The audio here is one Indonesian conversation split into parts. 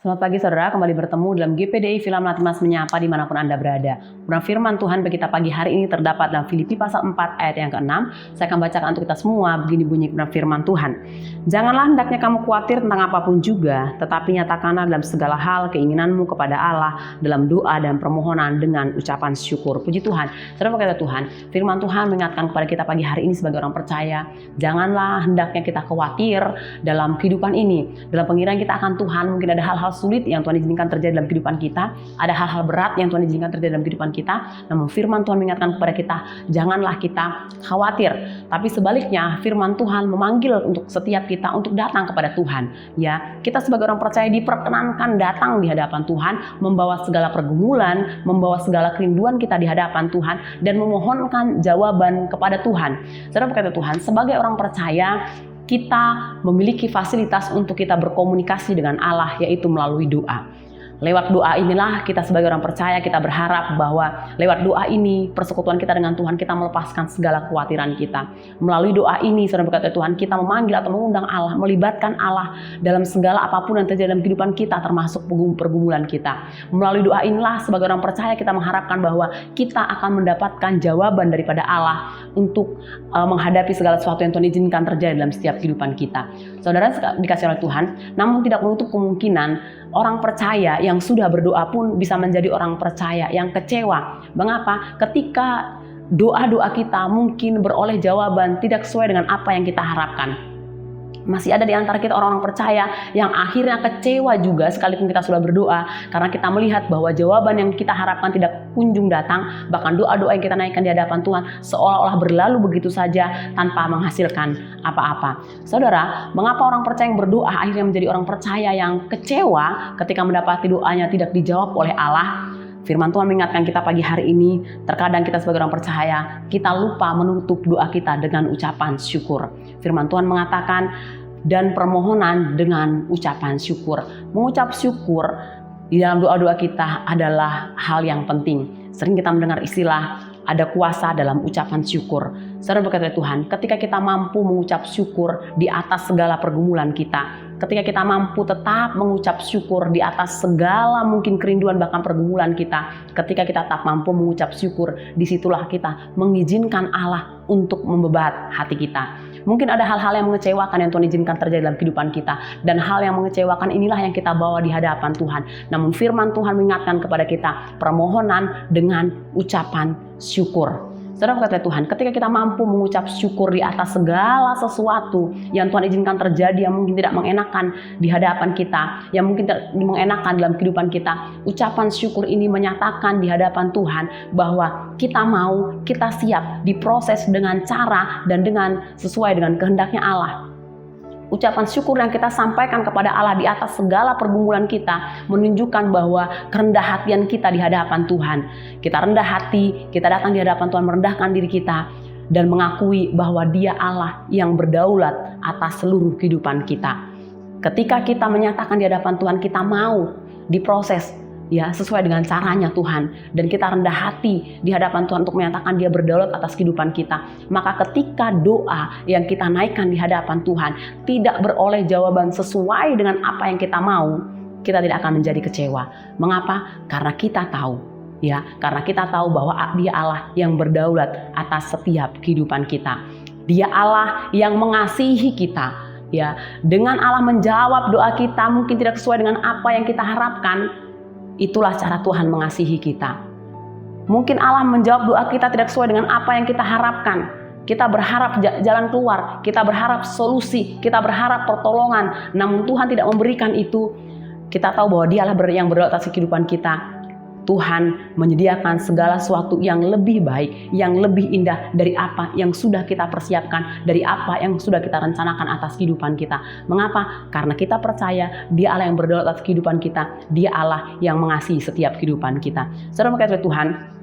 Selamat pagi saudara, kembali bertemu dalam GPDI Film Latmas Menyapa dimanapun Anda berada. Kurang firman Tuhan bagi kita pagi hari ini terdapat dalam Filipi pasal 4 ayat yang ke-6. Saya akan bacakan untuk kita semua, begini bunyi firman Tuhan. Janganlah hendaknya kamu khawatir tentang apapun juga, tetapi nyatakanlah dalam segala hal keinginanmu kepada Allah dalam doa dan permohonan dengan ucapan syukur. Puji Tuhan. Saudara berkata Tuhan, firman Tuhan mengingatkan kepada kita pagi hari ini sebagai orang percaya, janganlah hendaknya kita khawatir dalam kehidupan ini. Dalam pengiraan kita akan Tuhan, mungkin ada hal-hal sulit yang Tuhan izinkan terjadi dalam kehidupan kita, ada hal-hal berat yang Tuhan izinkan terjadi dalam kehidupan kita. Namun firman Tuhan mengingatkan kepada kita, janganlah kita khawatir, tapi sebaliknya firman Tuhan memanggil untuk setiap kita untuk datang kepada Tuhan. Ya, kita sebagai orang percaya diperkenankan datang di hadapan Tuhan, membawa segala pergumulan, membawa segala kerinduan kita di hadapan Tuhan dan memohonkan jawaban kepada Tuhan. Saudara berkata Tuhan, sebagai orang percaya kita memiliki fasilitas untuk kita berkomunikasi dengan Allah, yaitu melalui doa. Lewat doa inilah kita sebagai orang percaya kita berharap bahwa lewat doa ini persekutuan kita dengan Tuhan kita melepaskan segala kekhawatiran kita. Melalui doa ini saudara berkata Tuhan kita memanggil atau mengundang Allah, melibatkan Allah dalam segala apapun yang terjadi dalam kehidupan kita termasuk pergumulan kita. Melalui doa inilah sebagai orang percaya kita mengharapkan bahwa kita akan mendapatkan jawaban daripada Allah untuk menghadapi segala sesuatu yang Tuhan izinkan terjadi dalam setiap kehidupan kita. Saudara dikasih oleh Tuhan, namun tidak menutup kemungkinan orang percaya yang sudah berdoa pun bisa menjadi orang percaya yang kecewa. Mengapa? Ketika doa-doa kita mungkin beroleh jawaban tidak sesuai dengan apa yang kita harapkan. Masih ada di antara kita orang-orang percaya yang akhirnya kecewa juga sekalipun kita sudah berdoa karena kita melihat bahwa jawaban yang kita harapkan tidak kunjung datang, bahkan doa-doa yang kita naikkan di hadapan Tuhan seolah-olah berlalu begitu saja tanpa menghasilkan apa-apa. Saudara, mengapa orang percaya yang berdoa akhirnya menjadi orang percaya yang kecewa ketika mendapati doanya tidak dijawab oleh Allah? Firman Tuhan mengingatkan kita pagi hari ini, terkadang kita sebagai orang percaya, kita lupa menutup doa kita dengan ucapan syukur. Firman Tuhan mengatakan, dan permohonan dengan ucapan syukur. Mengucap syukur di dalam doa-doa kita adalah hal yang penting. Sering kita mendengar istilah, ada kuasa dalam ucapan syukur. Saudara berkata Tuhan, ketika kita mampu mengucap syukur di atas segala pergumulan kita, ketika kita mampu tetap mengucap syukur di atas segala mungkin kerinduan bahkan pergumulan kita, ketika kita tetap mampu mengucap syukur, disitulah kita mengizinkan Allah untuk membebat hati kita. Mungkin ada hal-hal yang mengecewakan yang Tuhan izinkan terjadi dalam kehidupan kita, dan hal yang mengecewakan inilah yang kita bawa di hadapan Tuhan. Namun firman Tuhan mengingatkan kepada kita permohonan dengan ucapan syukur. Saudara berkata Tuhan, ketika kita mampu mengucap syukur di atas segala sesuatu yang Tuhan izinkan terjadi yang mungkin tidak mengenakan di hadapan kita, yang mungkin tidak mengenakan dalam kehidupan kita, ucapan syukur ini menyatakan di hadapan Tuhan bahwa kita mau, kita siap diproses dengan cara dan dengan sesuai dengan kehendaknya Allah. Ucapan syukur yang kita sampaikan kepada Allah di atas segala pergumulan kita menunjukkan bahwa kerendah hatian kita di hadapan Tuhan. Kita rendah hati, kita datang di hadapan Tuhan merendahkan diri kita dan mengakui bahwa Dia Allah yang berdaulat atas seluruh kehidupan kita. Ketika kita menyatakan di hadapan Tuhan kita mau diproses ya sesuai dengan caranya Tuhan, dan kita rendah hati di hadapan Tuhan untuk menyatakan Dia berdaulat atas kehidupan kita, maka ketika doa yang kita naikkan di hadapan Tuhan tidak beroleh jawaban sesuai dengan apa yang kita mau, kita tidak akan menjadi kecewa. Mengapa? Karena kita tahu karena kita tahu bahwa Dia Allah yang berdaulat atas setiap kehidupan kita. Dia Allah yang mengasihi kita. Dengan Allah menjawab doa kita mungkin tidak sesuai dengan apa yang kita harapkan. Itulah cara Tuhan mengasihi kita. Mungkin Allah menjawab doa kita tidak sesuai dengan apa yang kita harapkan. Kita berharap jalan keluar, kita berharap solusi, kita berharap pertolongan. Namun Tuhan tidak memberikan itu. Kita tahu bahwa Dialah yang berdaulat atas kehidupan kita. Tuhan menyediakan segala sesuatu yang lebih baik, yang lebih indah dari apa yang sudah kita persiapkan, dari apa yang sudah kita rencanakan atas kehidupan kita. Mengapa? Karena kita percaya Dia Allah yang berdaulat atas kehidupan kita, Dia Allah yang mengasihi setiap kehidupan kita. Saudara berkata Tuhan,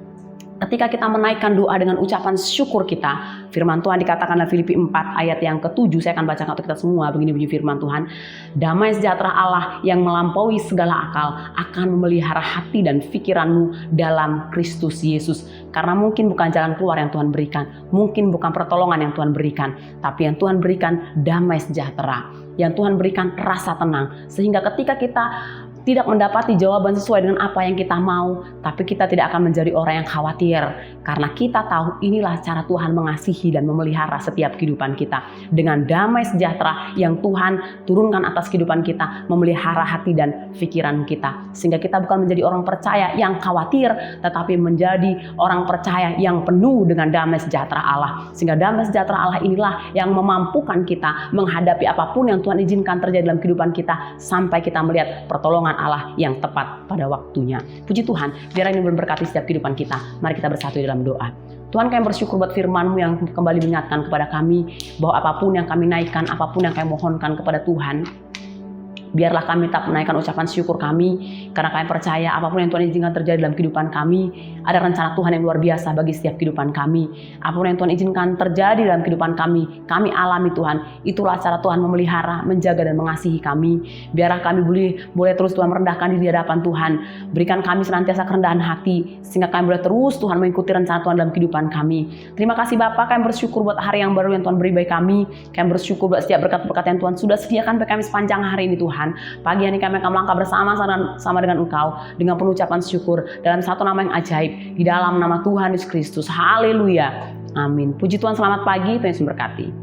ketika kita menaikkan doa dengan ucapan syukur kita, firman Tuhan dikatakan dalam Filipi 4 ayat yang ke-7, saya akan bacakan untuk kita semua, begini bunyi firman Tuhan. Damai sejahtera Allah yang melampaui segala akal akan memelihara hati dan pikiranmu dalam Kristus Yesus. Karena mungkin bukan jalan keluar yang Tuhan berikan, mungkin bukan pertolongan yang Tuhan berikan, tapi yang Tuhan berikan damai sejahtera, yang Tuhan berikan rasa tenang. Sehingga ketika kita tidak mendapati jawaban sesuai dengan apa yang kita mau, tapi kita tidak akan menjadi orang yang khawatir. Karena kita tahu inilah cara Tuhan mengasihi dan memelihara setiap kehidupan kita. Dengan damai sejahtera yang Tuhan turunkan atas kehidupan kita, memelihara hati dan pikiran kita. Sehingga kita bukan menjadi orang percaya yang khawatir, tetapi menjadi orang percaya yang penuh dengan damai sejahtera Allah. Sehingga damai sejahtera Allah inilah yang memampukan kita menghadapi apapun yang Tuhan izinkan terjadi dalam kehidupan kita, sampai kita melihat pertolongan Allah yang tepat pada waktunya. Puji Tuhan, biar ini memberkati setiap kehidupan kita. Mari kita bersatu dalam doa. Tuhan, kami bersyukur buat firman-Mu yang kembali mengingatkan kepada kami bahwa apapun yang kami naikkan, apapun yang kami mohonkan kepada Tuhan, biarlah kami tak menaikkan ucapan syukur kami, karena kami percaya apapun yang Tuhan izinkan terjadi dalam kehidupan kami, ada rencana Tuhan yang luar biasa bagi setiap kehidupan kami. Apapun yang Tuhan izinkan terjadi dalam kehidupan kami alami Tuhan. Itulah cara Tuhan memelihara, menjaga dan mengasihi kami. Biarlah kami boleh terus Tuhan merendahkan diri di hadapan Tuhan. Berikan kami senantiasa kerendahan hati, sehingga kami boleh terus Tuhan mengikuti rencana Tuhan dalam kehidupan kami. Terima kasih Bapa, kami bersyukur buat hari yang baru yang Tuhan beri bagi kami. Kami bersyukur buat setiap berkat-berkat yang Tuhan sudah sediakan bagi kami sepanjang hari ini Tuhan. Pagi ini kami akan melangkah bersama dengan Engkau dengan penuh ucapan syukur dalam satu nama yang ajaib, di dalam nama Tuhan Yesus Kristus. Haleluya. Amin. Puji Tuhan, selamat pagi, Tuhan Yesus memberkati.